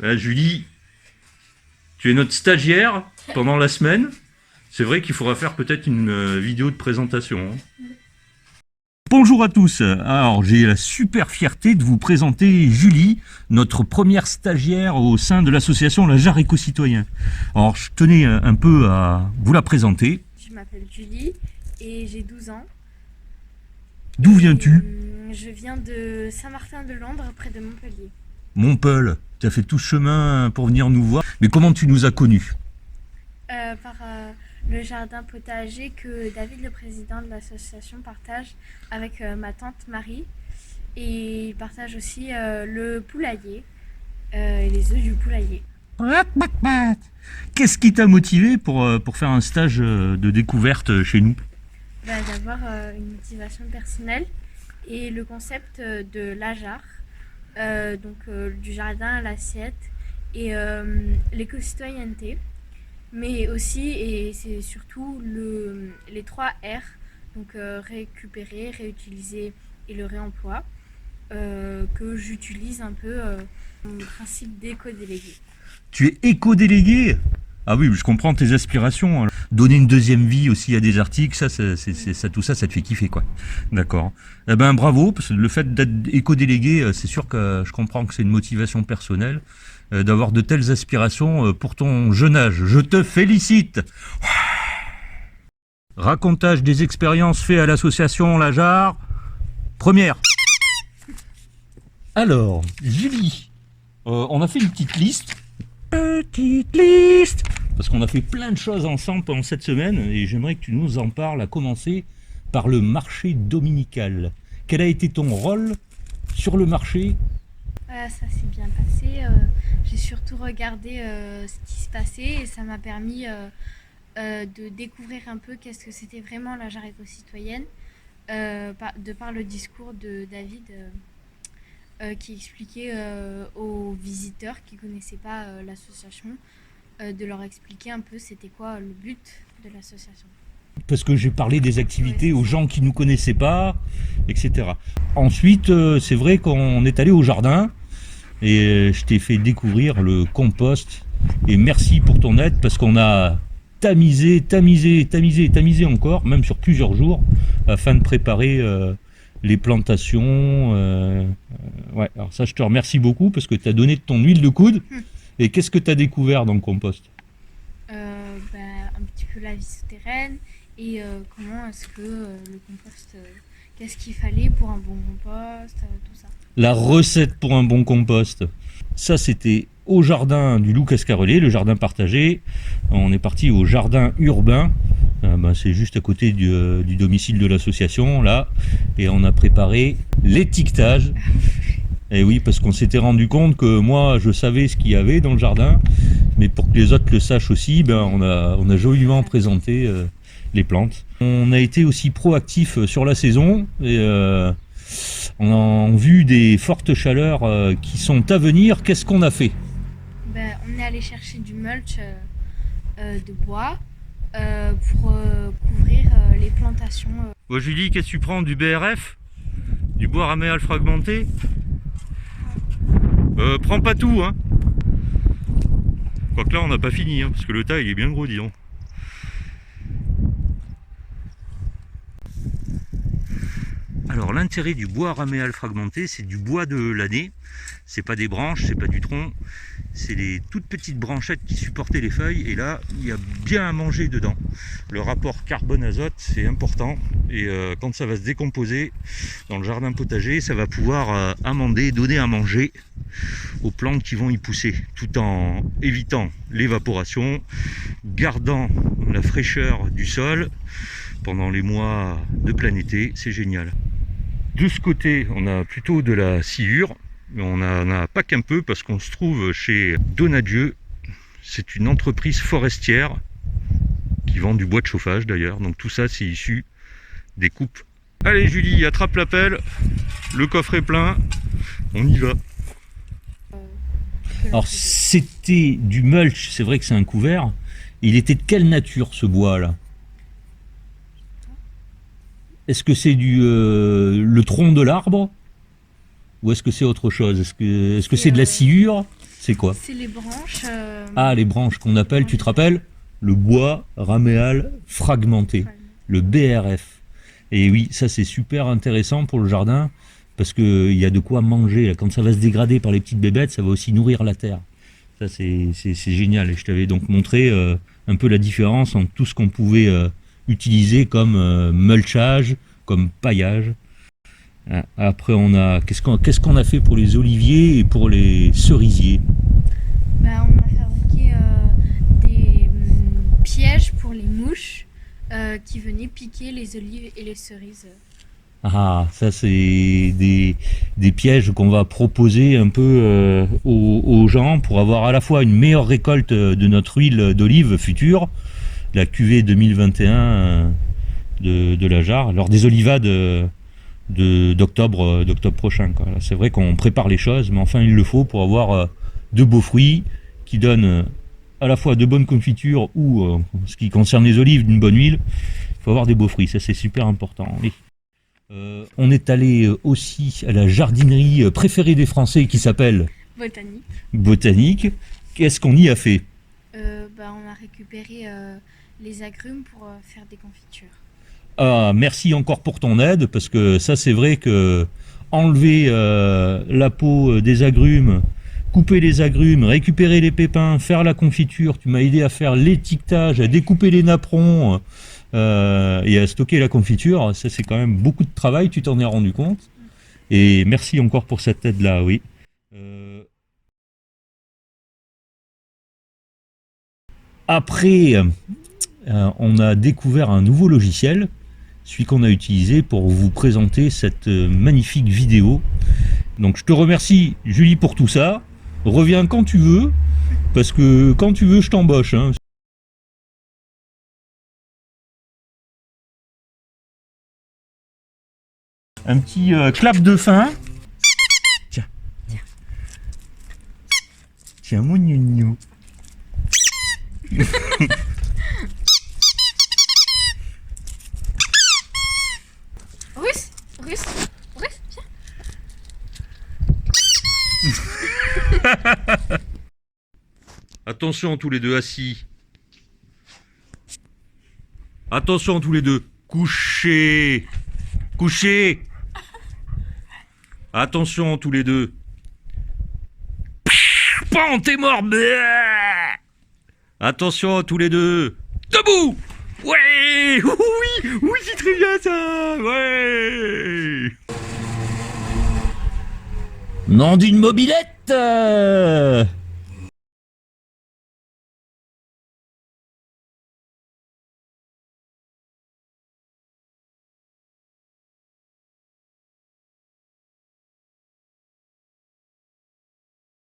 Julie, tu es notre stagiaire pendant la semaine. C'est vrai qu'il faudra faire peut-être une vidéo de présentation. Bonjour à tous. Alors, j'ai la super fierté de vous présenter Julie, notre première stagiaire au sein de l'association La Jarre Éco-Citoyen. Alors, je tenais un peu à vous la présenter. Je m'appelle Julie et j'ai 12 ans. D'où viens-tu? Je viens de Saint-Martin-de-Landres, près de Montpellier. Montpellier, tu as fait tout ce chemin pour venir nous voir. Mais comment tu nous as connus? Par le jardin potager que David, le président de l'association, partage avec ma tante Marie. Et il partage aussi le poulailler et les œufs du poulailler. Qu'est-ce qui t'a motivé pour faire un stage de découverte chez nous? D'avoir une motivation personnelle et le concept de la jarre, du jardin à l'assiette et l'éco-citoyenneté, mais aussi et c'est surtout les 3 R, donc récupérer, réutiliser et le réemploi, que j'utilise un peu au principe d'éco-délégué. Tu es éco-délégué? Ah oui, je comprends tes aspirations. Donner une deuxième vie aussi à des articles, tout ça, ça te fait kiffer, quoi. D'accord. Eh ben, bravo, parce que le fait d'être éco-délégué, c'est sûr que je comprends que c'est une motivation personnelle, d'avoir de telles aspirations pour ton jeune âge. Je te félicite. Racontage des expériences faites à l'association La Jarre. Première. Alors, Julie, on a fait une petite liste. Parce qu'on a fait plein de choses ensemble pendant cette semaine et j'aimerais que tu nous en parles, à commencer par le marché dominical. Quel a été ton rôle sur le marché? Ça s'est bien passé. J'ai surtout regardé ce qui se passait et ça m'a permis de découvrir un peu qu'est-ce que c'était vraiment la jarre éco-citoyenne, de par le discours de David qui expliquait aux visiteurs qui ne connaissaient pas l'association, de leur expliquer un peu c'était quoi le but de l'association. Parce que j'ai parlé des activités Ouais, aux gens qui ne nous connaissaient pas, etc. Ensuite, c'est vrai qu'on est allé au jardin et je t'ai fait découvrir le compost. Et merci pour ton aide parce qu'on a tamisé encore, même sur plusieurs jours, afin de préparer les plantations. Ouais, alors ça, je te remercie beaucoup parce que tu as donné de ton huile de coude. Et qu'est-ce que tu as découvert dans le compost? Un petit peu la vie souterraine et comment est-ce que le compost, qu'est-ce qu'il fallait pour un bon compost, tout ça. La recette pour un bon compost. Ça, c'était au jardin du Loup Cascarelier, le jardin partagé. On est parti au jardin urbain. C'est juste à côté du domicile de l'association, là. Et on a préparé l'étiquetage. Et oui, parce qu'on s'était rendu compte que moi, je savais ce qu'il y avait dans le jardin. Mais pour que les autres le sachent aussi, on a joliment présenté les plantes. On a été aussi proactif sur la saison. Et on a vu des fortes chaleurs qui sont à venir. Qu'est-ce qu'on a fait? On est allé chercher du mulch de bois pour couvrir les plantations. Julie, qu'est-ce que tu prends? Du BRF? Du bois raméal fragmenté? Prends pas tout, hein. Quoique là, on n'a pas fini, hein, parce que le tas, il est bien gros, dis donc. Alors l'intérêt du bois raméal fragmenté, c'est du bois de l'année. C'est pas des branches, c'est pas du tronc, c'est les toutes petites branchettes qui supportaient les feuilles. Et là, il y a bien à manger dedans. Le rapport carbone-azote, c'est important. Et quand ça va se décomposer dans le jardin potager, ça va pouvoir amender, donner à manger aux plantes qui vont y pousser, tout en évitant l'évaporation, gardant la fraîcheur du sol pendant les mois de plein été. C'est génial. De ce côté, on a plutôt de la sciure, mais on n'en a pas qu'un peu parce qu'on se trouve chez Donadieu. C'est une entreprise forestière qui vend du bois de chauffage d'ailleurs. Donc tout ça, c'est issu des coupes. Allez Julie, attrape la pelle, le coffre est plein, on y va. Alors c'était du mulch, c'est vrai que c'est un couvert. Il était de quelle nature ce bois là? Est-ce que c'est le tronc de l'arbre? Ou est-ce que c'est autre chose? Est-ce que c'est de la sciure? C'est quoi? C'est les branches. Ah, les branches qu'on appelle, tu te rappelles? Le bois raméal fragmenté, le BRF. Et oui, ça c'est super intéressant pour le jardin, parce qu'il y a de quoi manger. Là. Quand ça va se dégrader par les petites bébêtes, ça va aussi nourrir la terre. Ça c'est génial. Et je t'avais donc montré un peu la différence entre tout ce qu'on pouvait utiliser comme mulchage, comme paillage. Après on a qu'est-ce qu'on a fait pour les oliviers et pour les cerisiers? Bah, on a fabriqué des pièges pour les mouches qui venaient piquer les olives et les cerises. Ah, ça c'est des pièges qu'on va proposer un peu aux gens pour avoir à la fois une meilleure récolte de notre huile d'olive future, la cuvée 2021 de la jarre, lors des olivades d'octobre prochain. C'est vrai qu'on prépare les choses, mais enfin il le faut pour avoir de beaux fruits qui donnent à la fois de bonnes confitures ou, ce qui concerne les olives, d'une bonne huile. Il faut avoir des beaux fruits, ça c'est super important. Oui. On est allé aussi à la jardinerie préférée des Français qui s'appelle Botanique. Qu'est-ce qu'on y a fait? On a récupéré les agrumes pour faire des confitures. Ah, merci encore pour ton aide, parce que ça c'est vrai que enlever la peau des agrumes, couper les agrumes, récupérer les pépins, faire la confiture, tu m'as aidé à faire l'étiquetage, à découper les napperons et à stocker la confiture. Ça c'est quand même beaucoup de travail, tu t'en es rendu compte. Et merci encore pour cette aide-là, oui. Après, on a découvert un nouveau logiciel, celui qu'on a utilisé pour vous présenter cette magnifique vidéo. Donc je te remercie Julie pour tout ça. Reviens quand tu veux, parce que quand tu veux je t'embauche. Hein. Un petit clap de fin. Tiens. Tiens mon gnogno. Russe, viens. Attention tous les deux assis. Attention tous les deux. Couchez. Couchez. Attention tous les deux. Pan, t'es mort. Attention tous les deux. Debout. Ouais. Oui, oui, c'est très bien ça. Ouais. Nom d'une mobilette.